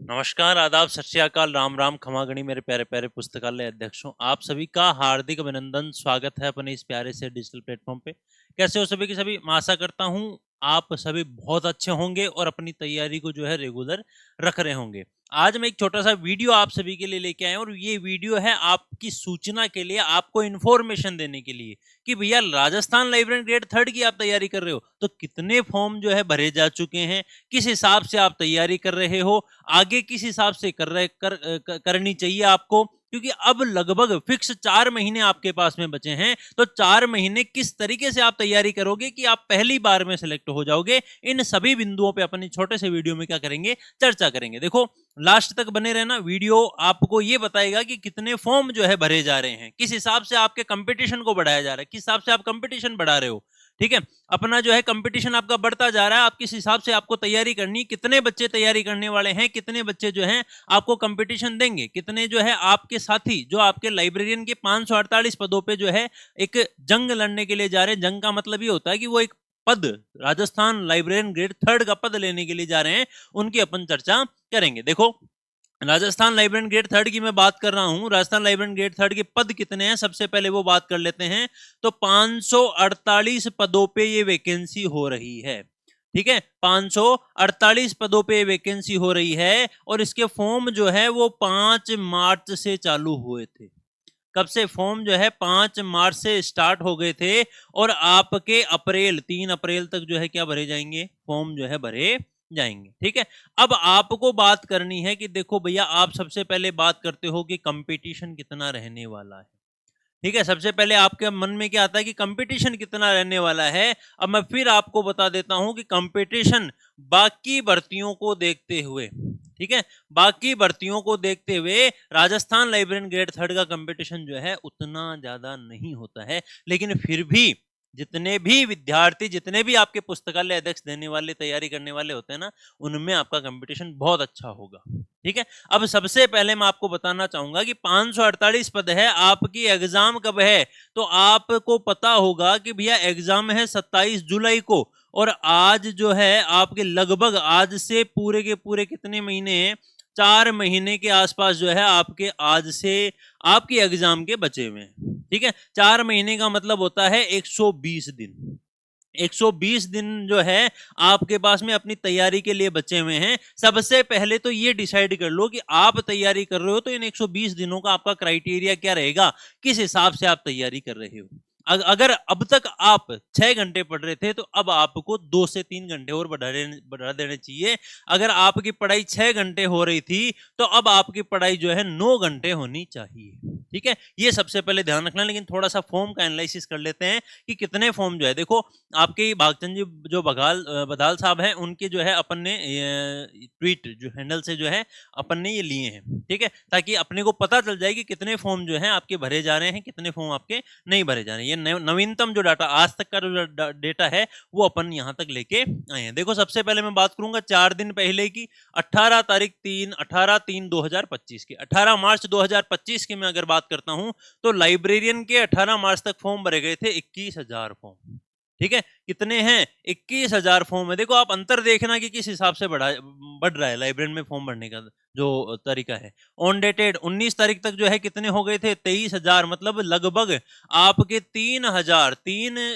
नमस्कार, आदाब, सत श्री अकाल, राम राम, खमा गणी मेरे प्यारे प्यारे पुस्तकालय अध्यक्षों, आप सभी का हार्दिक अभिनंदन, स्वागत है अपने इस प्यारे से डिजिटल प्लेटफॉर्म पे। कैसे हो सभी की सभी? मैं आशा करता हूँ आप सभी बहुत अच्छे होंगे और अपनी तैयारी को जो है रेगुलर रख रहे होंगे। आज मैं एक छोटा सा वीडियो आप सभी के लिए लेके आया हूँ और ये वीडियो है आपकी सूचना के लिए, आपको इन्फॉर्मेशन देने के लिए कि भैया राजस्थान लाइब्रेरी ग्रेड 3 की आप तैयारी कर रहे हो तो कितने फॉर्म जो है भरे जा चुके हैं, किस हिसाब से आप तैयारी कर रहे हो, आगे किस हिसाब से करनी चाहिए आपको, क्योंकि अब लगभग फिक्स 4 महीने आपके पास में बचे हैं। तो 4 महीने किस तरीके से आप तैयारी करोगे कि आप पहली बार में सिलेक्ट हो जाओगे, इन सभी बिंदुओं पे अपनी छोटे से वीडियो में क्या करेंगे, चर्चा करेंगे। देखो लास्ट तक बने रहना, वीडियो आपको ये बताएगा कि कितने फॉर्म जो है भरे जा रहे हैं, किस हिसाब से आपके कंपटीशन को बढ़ाया जा रहा है, किस हिसाब से आप कंपटीशन बढ़ा रहे हो। ठीक है, अपना जो है कंपटीशन आपका बढ़ता जा रहा है, आप किस हिसाब से आपको तैयारी करनी, कितने बच्चे तैयारी करने वाले हैं, कितने बच्चे जो हैं आपको कंपटीशन देंगे, कितने जो है आपके साथी जो आपके लाइब्रेरियन के 548 पदों पे जो है एक जंग लड़ने के लिए जा रहे हैं। जंग का मतलब ये होता है कि वो एक पद, राजस्थान लाइब्रेरियन ग्रेड 3 का पद लेने के लिए जा रहे हैं, उनकी अपन चर्चा करेंगे। देखो राजस्थान लाइब्रेरियन ग्रेड 3 की मैं बात कर रहा हूं, राजस्थान लाइब्रेरियन ग्रेड 3 के पद कितने हैं सबसे पहले वो बात कर लेते हैं। तो 548 पदों पे ये वैकेंसी हो रही है। ठीक है, 548 पदों पे वैकेंसी हो रही है और इसके फॉर्म जो है वो 5 मार्च से चालू हुए थे। कब से? फॉर्म जो है 5 मार्च से स्टार्ट हो गए थे और आपके अप्रैल 3 अप्रैल तक जो है क्या भरे जाएंगे, फॉर्म जो है भरे जाएंगे। ठीक है, अब आपको बात करनी है कि देखो भैया, आप सबसे पहले बात करते हो कि कंपटीशन कितना रहने वाला है। ठीक है, सबसे पहले आपके मन में क्या आता है कि कंपटीशन कितना रहने वाला है। अब मैं फिर आपको बता देता हूं कि कंपटीशन बाकी भर्तियों को देखते हुए, ठीक है, बाकी भर्तियों को देखते हुए राजस्थान लाइब्रेरियन ग्रेड 3 का कंपटीशन जो है उतना ज्यादा नहीं होता है। लेकिन फिर भी जितने भी विद्यार्थी, जितने भी आपके पुस्तकालय अध्यक्ष देने वाले, तैयारी करने वाले होते हैं ना, उनमें आपका कंपटीशन बहुत अच्छा होगा। ठीक है, अब सबसे पहले मैं आपको बताना चाहूंगा कि 548 पद है, आपकी एग्जाम कब है। तो आपको पता होगा कि भैया एग्जाम है 27 जुलाई को और आज जो है आपके लगभग आज से पूरे के पूरे कितने महीने हैं, 4 महीने के आसपास जो है आपके आज से आपके एग्जाम के बचे हुए हैं। ठीक है, 4 महीने का मतलब होता है 120 दिन। 120 दिन जो है आपके पास में अपनी तैयारी के लिए बचे हुए हैं। सबसे पहले तो ये डिसाइड कर लो कि आप तैयारी कर रहे हो तो इन 120 दिनों का आपका क्राइटेरिया क्या रहेगा, किस हिसाब से आप तैयारी कर रहे हो। अगर अब तक आप 6 घंटे पढ़ रहे थे तो अब आपको 2 से 3 घंटे और बढ़ा देने चाहिए। अगर आपकी पढ़ाई 6 घंटे हो रही थी तो अब आपकी पढ़ाई जो है 9 घंटे होनी चाहिए। ठीक है, ये सबसे पहले ध्यान रखना। लेकिन थोड़ा सा फॉर्म का एनालिसिस कर लेते हैं कि कितने फॉर्म जो है। देखो आपके भागचंद जी जो बधाल साहब हैं, उनके जो है अपन ने ट्वीट जो हैंडल से जो है अपन ने ये लिए हैं। ठीक है, ताकि अपने को पता चल जाए कि कितने फॉर्म जो है आपके भरे जा रहे हैं, कितने फॉर्म आपके नहीं भरे जा रहे हैं। ये नवीनतम जो डाटा आज तक का जो डेटा है वो अपन यहाँ तक लेके आए हैं। देखो सबसे पहले मैं बात करूंगा 4 दिन पहले की, 18 मार्च 2025 की मैं अगर बात करता हूं तो लाइब्रेरियन के 18 मार्च तक फॉर्म भरे गए थे 21,000 फॉर्म। ठीक है, कितने हैं? 21,000 फॉर्म है। देखो आप अंतर देखना कि किस हिसाब से बढ़ रहा है लाइब्रेरी में फॉर्म भरने का जो तरीका है। ऑन डेटेड 19 तारीख तक जो है कितने हो गए थे? 23,000, मतलब लगभग आपके 3,000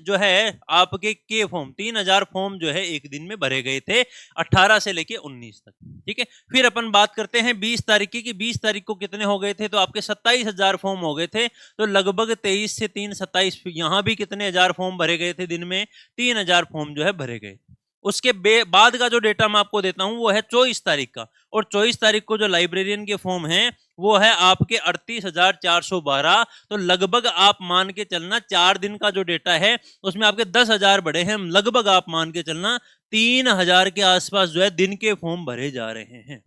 जो है आपके के फॉर्म 3,000 फॉर्म जो है एक दिन में भरे गए थे 18 से लेके 19 तक। ठीक है, फिर अपन बात करते हैं 20 तारीख की, 20 तारीख को कितने हो गए थे? तो आपके 27,000 फॉर्म हो गए थे। तो लगभग 23 से 3 27, यहां भी कितने हजार फॉर्म भरे गए थे दिन में? 3,000 फॉर्म जो है भरे गए। उसके बाद का जो डेटा मैं आपको देता हूं वो है 24 तारीख का, और 24 तारीख को जो लाइब्रेरियन के फॉर्म हैं वो है आपके 38,412। तो लगभग आप मान के चलना 4 दिन का जो डेटा है उसमें आपके 10,000 बढ़े हैं। लगभग आप मान के चलना 3,000 के आसपास जो है दिन के फॉर्म भरे जा रहे हैं।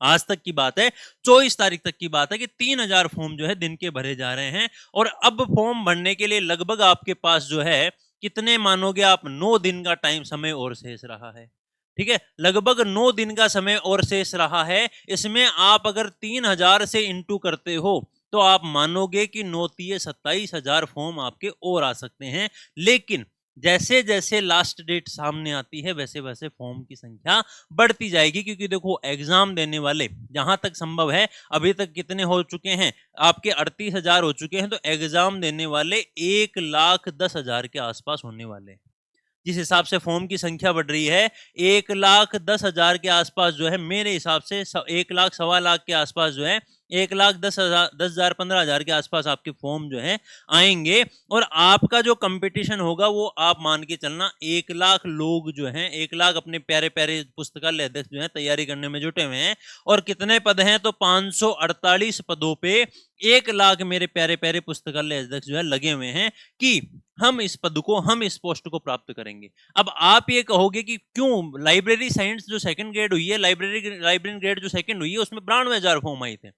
आज तक की बात है, 24 तारीख तक की बात है कि 3,000 फॉर्म जो है दिन के भरे जा रहे हैं। और अब फॉर्म भरने के लिए लगभग आपके पास जो है कितने मानोगे आप? 9 दिन का टाइम समय और शेष रहा है। ठीक है, लगभग 9 दिन का समय और शेष रहा है। इसमें आप अगर 3,000 से इंटू करते हो तो आप मानोगे कि 9 तिये 27,000 फॉर्म आपके और आ सकते हैं। लेकिन जैसे जैसे लास्ट डेट सामने आती है वैसे वैसे फॉर्म की संख्या बढ़ती जाएगी, क्योंकि देखो एग्जाम देने वाले जहां तक संभव है, अभी तक कितने हो चुके हैं आपके 38,000 हो चुके हैं, तो एग्जाम देने वाले 1,10,000 के आसपास होने वाले हैं। जिस हिसाब से फॉर्म की संख्या बढ़ रही है, 1,10,000 के आसपास जो है मेरे हिसाब से 1 लाख सवा लाख के आसपास जो है 1,10,000 15,000 के आसपास आपके फॉर्म जो है आएंगे, और आपका जो कंपटीशन होगा वो आप मान के चलना 1 लाख लोग जो हैं, 1 लाख अपने प्यारे प्यारे पुस्तकालय अध्यक्ष जो है तैयारी करने में जुटे हुए हैं। और कितने पद हैं, तो 548 पदों पे 1 लाख मेरे प्यारे प्यारे पुस्तकालय अध्यक्ष जो है लगे हुए हैं कि हम इस पद को, हम इस पोस्ट को प्राप्त करेंगे। अब आप ये कहोगे कि क्यों, लाइब्रेरी साइंस जो सेकंड ग्रेड हुई है, लाइब्रेरी ग्रेड जो सेकंड हुई है, उसमें 92,000 फॉर्म आए थे,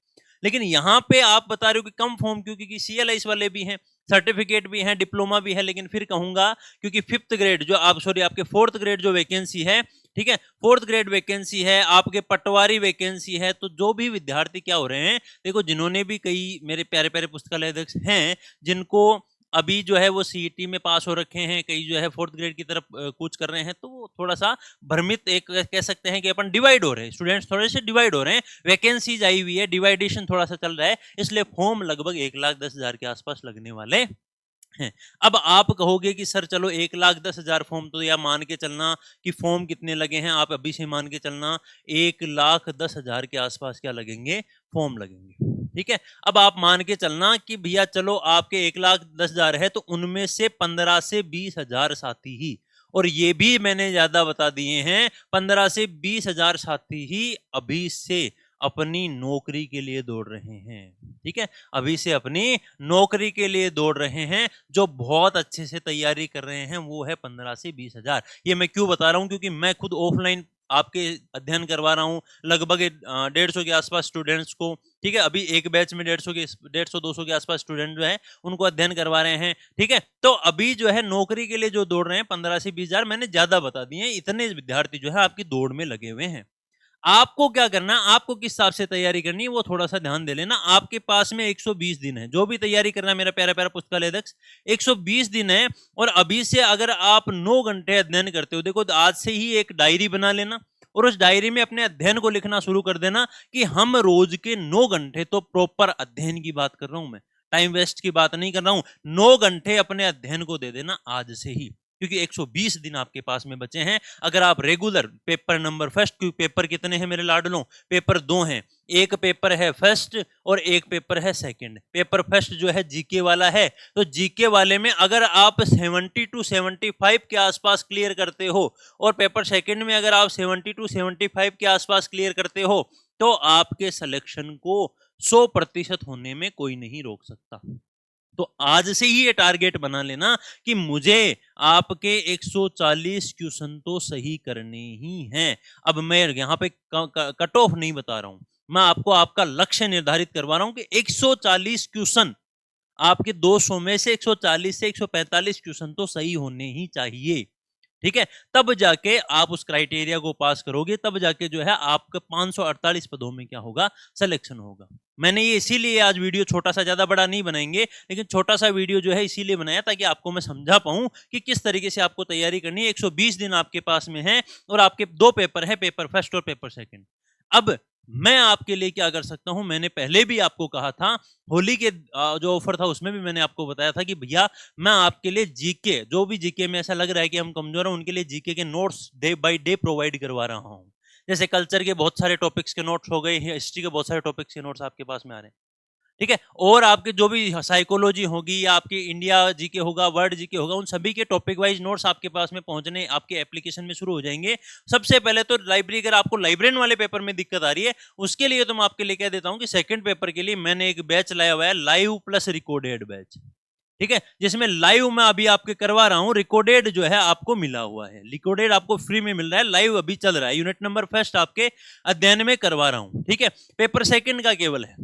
लेकिन यहाँ पे आप बता रहे हो कि कम फॉर्म क्यों, क्योंकि CLIS वाले भी हैं, सर्टिफिकेट भी हैं, डिप्लोमा भी है। लेकिन फिर कहूंगा क्योंकि फिफ्थ ग्रेड जो आपके फोर्थ ग्रेड जो वैकेंसी है, ठीक है, फोर्थ ग्रेड वैकेंसी है, आपके पटवारी वैकेंसी है, तो जो भी विद्यार्थी क्या हो रहे हैं, देखो जिन्होंने भी, कई मेरे प्यारे प्यारे पुस्तकालय अध्यक्ष हैं जिनको अभी जो है वो CET में पास हो रखे हैं, कई जो है फोर्थ ग्रेड की तरफ कूच कर रहे हैं, तो वो थोड़ा सा भ्रमित, एक कह सकते हैं कि अपन डिवाइड हो रहे हैं, स्टूडेंट्स थोड़े से डिवाइड हो रहे हैं, वैकेंसीज आई हुई है, डिवाइडेशन थोड़ा सा चल रहा है, इसलिए फॉर्म लगभग 1,10,000 के आसपास लगने वाले हैं। अब आप कहोगे कि सर चलो 1,10,000 फॉर्म, तो या मान के चलना कि फॉर्म कितने लगे हैं, आप अभी से मान के चलना 1,10,000 के आसपास क्या लगेंगे, फॉर्म लगेंगे। ठीक है, अब आप मान के चलना कि भैया चलो आपके 1,10,000 है, तो उनमें से 15 से 20,000 साथी ही, और ये भी मैंने ज्यादा बता दिए हैं, 15 से 20,000 साथी ही अभी से अपनी नौकरी के लिए दौड़ रहे हैं। ठीक है, अभी से अपनी नौकरी के लिए दौड़ रहे हैं, जो बहुत अच्छे से तैयारी कर रहे हैं, वो है 15 से 20,000। ये मैं क्यों बता रहा हूं, क्योंकि मैं खुद ऑफलाइन आपके अध्ययन करवा रहा हूं लगभग 150 के आसपास स्टूडेंट्स को। ठीक है, अभी एक बैच में 150-200 के आसपास स्टूडेंट जो है उनको अध्ययन करवा रहे हैं। ठीक है, तो अभी जो है नौकरी के लिए जो दौड़ रहे हैं 15 से 20,000, मैंने ज्यादा बता दिए हैं, इतने विद्यार्थी जो है आपकी दौड़ में लगे हुए हैं। आपको क्या करना है, आपको किस हिसाब से तैयारी करनी है, वो थोड़ा सा ध्यान दे लेना। आपके पास में 120 दिन है, जो भी तैयारी करना है मेरा प्यारा प्यारा पुस्तकालय अध्यक्ष, 120 दिन है, और अभी से अगर आप 9 घंटे अध्ययन करते हो, देखो आज से ही एक डायरी बना लेना, और उस डायरी में अपने अध्ययन को लिखना शुरू कर देना कि हम रोज के 9 घंटे, तो प्रॉपर अध्ययन की बात कर रहा हूं मैं, टाइम वेस्ट की बात नहीं कर रहा हूं, 9 घंटे अपने अध्ययन को दे देना आज से ही, क्योंकि 120 दिन आपके पास में बचे हैं। अगर आप रेगुलर पेपर नंबर फर्स्ट, क्योंकि पेपर कितने हैं मेरे लाडलों, पेपर 2 हैं, एक पेपर है फर्स्ट और एक पेपर है सेकंड। पेपर फर्स्ट जो है जीके वाला है, तो जीके वाले में अगर आप 70 to 75 के आसपास क्लियर करते हो, और पेपर सेकंड में अगर आप 70 to 75 के आसपास क्लियर करते हो, तो आपके सिलेक्शन को 100% होने में कोई नहीं रोक सकता। तो आज से ही ये टारगेट बना लेना कि मुझे आपके 140 क्वेश्चन तो सही करने ही हैं। अब मैं यहाँ पे कट ऑफ नहीं बता रहा हूं, मैं आपको आपका लक्ष्य निर्धारित करवा रहा हूं कि 140 क्वेश्चन आपके 200 में से 140 से 145 क्वेश्चन तो सही होने ही चाहिए। ठीक है, तब जाके आप उस क्राइटेरिया को पास करोगे, तब जाके जो है आपका 548 पदों में क्या होगा, सिलेक्शन होगा। मैंने ये इसीलिए आज वीडियो छोटा सा, ज्यादा बड़ा नहीं बनाएंगे, लेकिन छोटा सा वीडियो जो है इसीलिए बनाया ताकि आपको मैं समझा पाऊं कि किस तरीके से आपको तैयारी करनी है। 120 दिन आपके पास में है, और आपके 2 पेपर है, पेपर फर्स्ट और पेपर सेकंड। अब मैं आपके लिए क्या कर सकता हूं, मैंने पहले भी आपको कहा था, होली के जो ऑफर था उसमें भी मैंने आपको बताया था कि भैया मैं आपके लिए जीके, जो भी जीके में ऐसा लग रहा है कि हम कमजोर हैं, उनके लिए जीके के notes day by day provide करवा रहा हूं। जैसे कल्चर के बहुत सारे टॉपिक्स के नोट्स हो गए, हिस्ट्री के बहुत सारे टॉपिक्स के नोट्स आपके पास में आ रहे हैं। ठीक है, और आपके जो भी साइकोलॉजी होगी, या आपकी इंडिया जीके होगा, वर्ल्ड जीके होगा, उन सभी के टॉपिक वाइज नोट्स आपके पास में पहुंचने आपके एप्लीकेशन में शुरू हो जाएंगे। सबसे पहले तो लाइब्रेरी, अगर आपको लाइब्रेरियन वाले पेपर में दिक्कत आ रही है, उसके लिए तो मैं आपके लिए कह देता हूं कि सेकंड पेपर के लिए मैंने एक बैच लाया हुआ है, लाइव प्लस रिकॉर्डेड बैच। ठीक है, जिसमें लाइव मैं अभी आपके करवा रहा हूं, रिकॉर्डेड जो है आपको मिला हुआ है, रिकॉर्डेड आपको फ्री में मिल रहा है, लाइव अभी चल रहा है, यूनिट नंबर फर्स्ट आपके अध्ययन में करवा रहा हूं। ठीक है, पेपर सेकंड का केवल है,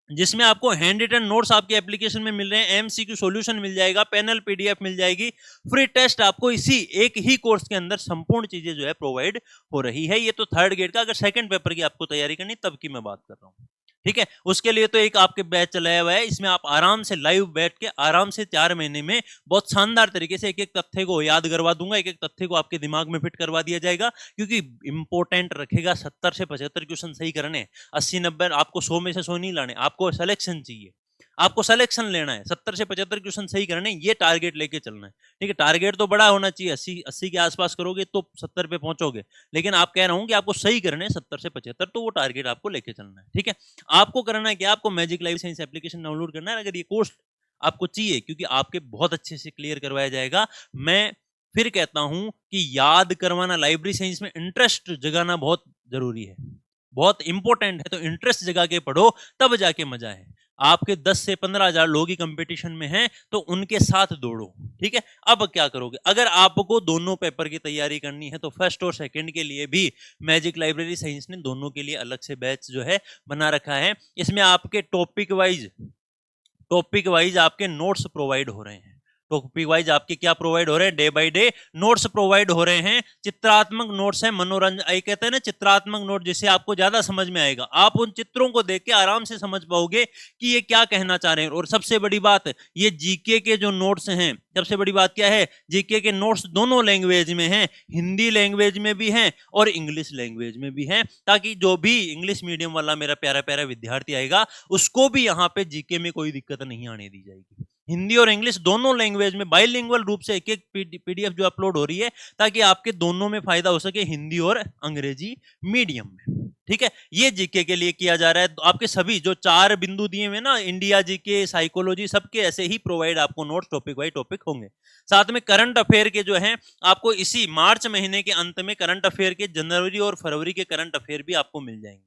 जिसमें आपको हैंड रिटन नोट्स आपके एप्लीकेशन में मिल रहे हैं, एमसीक्यू सॉल्यूशन मिल जाएगा, पैनल पीडीएफ मिल जाएगी, फ्री टेस्ट आपको इसी एक ही कोर्स के अंदर संपूर्ण चीजें जो है प्रोवाइड हो रही है। ये तो थर्ड ग्रेड का, अगर सेकंड पेपर की आपको तैयारी करनी तब की मैं बात कर रहा हूं। ठीक है, उसके लिए तो एक आपके बैच चलाया हुआ है, इसमें आप आराम से लाइव बैठ के आराम से 4 महीने में बहुत शानदार तरीके से एक-एक तथ्य को याद करवा दूंगा, एक-एक तथ्य को आपके दिमाग में फिट करवा दिया जाएगा, क्योंकि इंपॉर्टेंट रखेगा 70 से 75 क्वेश्चन सही करने, 80-90 आपको 100 में से 100 नहीं लाने, आपको सिलेक्शन चाहिए, आपको सिलेक्शन लेना है, 70 से 75 क्वेश्चन सही करने, ये टारगेट लेके चलना है। ठीक है, टारगेट तो बड़ा होना चाहिए, 80 के आसपास करोगे तो 70 पे पहुंचोगे, लेकिन आप कह रहा हूं कि आपको सही करने 70 से 75, तो वो टारगेट आपको लेके चलना है। ठीक है, आपको करना है कि आपको magic live science application download करना है। अगर ये कोर्स आपको चाहिए, क्योंकि आपके बहुत अच्छे से क्लियर करवाया जाएगा, मैं फिर कहता हूं कि याद करवाना, लाइब्रेरी साइंस में इंटरेस्ट जगाना बहुत जरूरी है, बहुत इंपॉर्टेंट है। तो इंटरेस्ट जगा के पढ़ो, तब जाके मजा है। आपके 10 से 15 हजार लोग ही कंपटीशन में हैं, तो उनके साथ दौड़ो। ठीक है, अब क्या करोगे, अगर आपको दोनों पेपर की तैयारी करनी है, तो फर्स्ट और सेकंड के लिए भी मैजिक लाइब्रेरी साइंस ने दोनों के लिए अलग से बैच जो है बना रखा है। इसमें आपके टॉपिक वाइज आपके नोट्स प्रोवाइड हो रहे हैं। टॉपिक वाइज आपके क्या प्रोवाइड हो रहे हैं, day by day notes provide हो रहे हैं। चित्रात्मक नोट्स है, मनोरंजन, ये कहते हैं ना चित्रात्मक नोट, जिससे आपको ज्यादा समझ में आएगा। आप उन चित्रों को देख के आराम से समझ पाओगे कि ये क्या कहना चाह रहे हैं। और सबसे बड़ी बात, ये जीके के जो नोट्स हैं, सबसे बड़ी बात क्या है, जीके के नोट्स दोनों लैंग्वेज में हैं, हिंदी लैंग्वेज में भी हैं और इंग्लिश लैंग्वेज में भी हैं, ताकि जो भी इंग्लिश मीडियम वाला मेरा प्यारा प्यारा विद्यार्थी आएगा, उसको भी यहाँ पे जीके में कोई दिक्कत नहीं आने दी जाएगी। हिंदी और इंग्लिश दोनों लैंग्वेज में बाइलिंगुअल रूप से एक एक पीडीएफ जो अपलोड हो रही है, ताकि आपके दोनों में फायदा हो सके, हिंदी और अंग्रेजी मीडियम में। ठीक है, ये जीके के लिए किया जा रहा है। तो आपके सभी जो 4 बिंदु दिए हुए ना, इंडिया जीके, साइकोलॉजी, सबके ऐसे ही प्रोवाइड आपको नोट्स टॉपिक वाइज टॉपिक होंगे। साथ में करंट अफेयर के जो है, आपको इसी मार्च महीने के अंत में करंट अफेयर के, जनवरी और फरवरी के करंट अफेयर भी आपको मिल जाएंगे।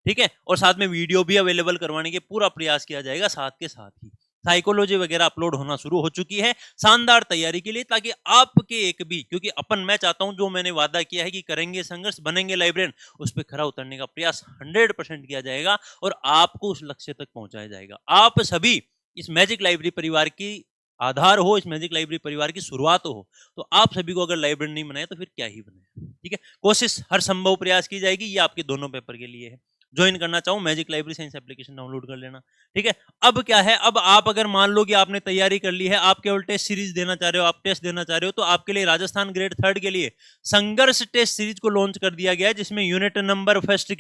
ठीक है, और साथ में वीडियो भी अवेलेबल करवाने के पूरा प्रयास किया जाएगा। साथ के साथ ही साइकोलॉजी वगैरह अपलोड होना शुरू हो चुकी है, शानदार तैयारी के लिए, ताकि आपके एक भी, क्योंकि मैं चाहता हूं, जो मैंने वादा किया है कि करेंगे संघर्ष, बनेंगे लाइब्रेरियन, उस पर खरा उतरने का प्रयास 100% किया जाएगा और आपको उस लक्ष्य तक पहुंचाया जाएगा। आप सभी इस मैजिक लाइब्रेरी परिवार की आधार हो, इस मैजिक लाइब्रेरी परिवार की शुरुआत हो, तो आप सभी को अगर लाइब्रेरी नहीं बनाए तो फिर क्या ही बने। ठीक है, कोशिश हर संभव प्रयास की जाएगी, ये आपके दोनों पेपर के लिए है। ज्वाइन करना चाहो, magic library science application download कर लेना। ठीक है, अब क्या है, अब आप अगर मान लो कि आपने तैयारी कर ली है, आप केवल टेस्ट सीरीज देना चाह रहे हो, आप टेस्ट देना चाह रहे हो, तो आपके लिए राजस्थान ग्रेड 3 के लिए संघर्ष टेस्ट सीरीज को लॉन्च कर दिया गया है, जिसमें यूनिट नंबर फर्स्ट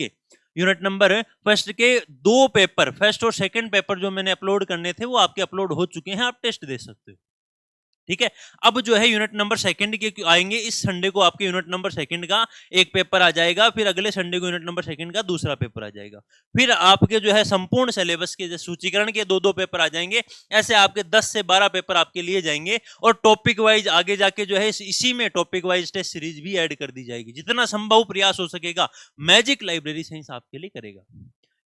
के 2 पेपर, फर्स्ट और सेकंड पेपर जो मैंने अपलोड करने थे, वो आपके अपलोड हो चुके हैं, आप टेस्ट दे सकते हो। ठीक है, अब जो है यूनिट नंबर सेकंड के आएंगे। इस संडे को आपके यूनिट नंबर सेकंड का एक पेपर आ जाएगा, फिर अगले संडे को यूनिट नंबर सेकंड का दूसरा पेपर आ जाएगा, फिर आपके जो है संपूर्ण सिलेबस के सूचीकरण के 2-2 पेपर आ जाएंगे। ऐसे आपके 10 से 12 पेपर आपके लिए जाएंगे, और टॉपिक वाइज आगे जाके जो है इसी में टॉपिक वाइज टेस्ट सीरीज भी ऐड कर दी जाएगी। जितना संभव प्रयास हो सकेगा मैजिक लाइब्रेरी साइंस आपके लिए करेगा।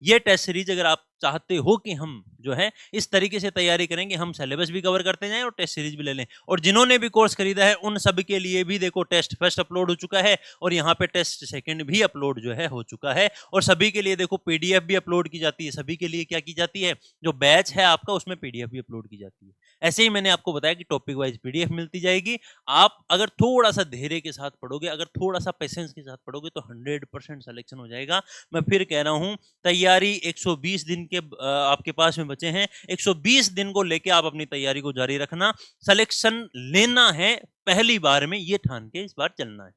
ये टेस्ट सीरीज अगर आप चाहते हो कि हम जो है इस तरीके से तैयारी करेंगे, हम सिलेबस भी कवर करते जाएं और टेस्ट सीरीज भी ले लें, और जिन्होंने भी कोर्स खरीदा है उन सब के लिए भी देखो टेस्ट फर्स्ट अपलोड हो चुका है, और यहाँ पे टेस्ट सेकंड भी अपलोड जो है हो चुका है, और सभी के लिए देखो पीडीएफ भी अपलोड की जाती है। सभी के लिए क्या की जाती है, जो बैच है आपका उसमें पीडीएफ भी अपलोड की जाती है। ऐसे ही मैंने आपको बताया कि टॉपिक वाइज पीडीएफ मिलती जाएगी। आप अगर थोड़ा सा धैर्य के साथ पढ़ोगे, अगर थोड़ा सा पेशेंस के साथ पढ़ोगे, तो 100% सिलेक्शन हो जाएगा। मैं फिर कह रहा हूं, तैयारी 120 दिन के आपके पास में बचे हैं, 120 दिन को लेके आप अपनी तैयारी को जारी रखना। सिलेक्शन लेना है पहली बार में, ये ठान के इस बार चलना है।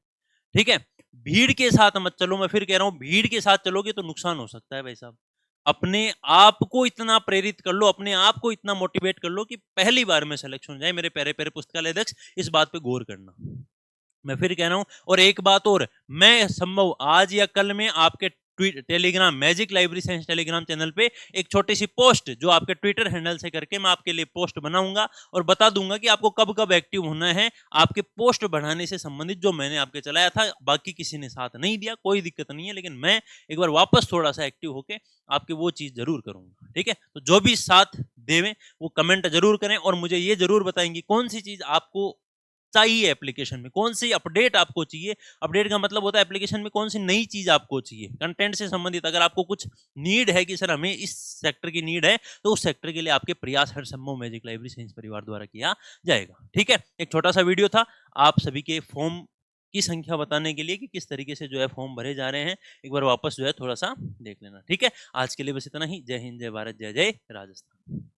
ठीक है, भीड़ के साथ मत चलो। मैं फिर कह रहा हूं, भीड़ के साथ चलोगे तो नुकसान हो सकता है भाई साहब। अपने आप को इतना प्रेरित कर लो, अपने आप को इतना मोटिवेट कर लो कि पहली बार में सिलेक्शन हो जाए। मेरे प्यारे प्यारे पुस्तकालय अध्यक्ष, इस बात पे गौर करना। मैं फिर कह रहा हूं, और एक बात और, मैं संभव आज या कल में आपके Telegram magic library science Telegram channel पे एक छोटी सी पोस्ट जो आपके ट्विटर हैंडल से करके मैं आपके लिए पोस्ट बनाऊंगा और बता दूंगा कि आपको कब कब एक्टिव होना है। आपके पोस्ट बढ़ाने से संबंधित जो मैंने आपके चलाया था, बाकी किसी ने साथ नहीं दिया, कोई दिक्कत नहीं है, लेकिन मैं एक बार वापस थोड़ा सा एक्टिव होके आपके वो चीज जरूर करूंगा। ठीक है, तो जो भी साथ देवें वो कमेंट जरूर करें, और मुझे ये जरूर बताएंगे कौन सी चीज आपको चाहिए एप्लीकेशन में, कौन सी अपडेट आपको चाहिए। अपडेट का मतलब होता है एप्लीकेशन में कौन सी नई चीज आपको चाहिए, कंटेंट से संबंधित। अगर आपको कुछ नीड है कि सर हमें इस सेक्टर की नीड है, तो उस सेक्टर के लिए आपके प्रयास हर संभव मैजिक लाइब्रेरी साइंस परिवार द्वारा किया जाएगा। ठीक है, एक छोटा सा वीडियो था, आप सभी के फॉर्म की संख्या बताने के लिए कि किस तरीके से जो है फॉर्म भरे जा रहे हैं। एक बार वापस जो है थोड़ा-सा देख लेना, ठीक है? आज के लिए बस इतना ही। जय हिंद, जय भारत, जय जय राजस्थान।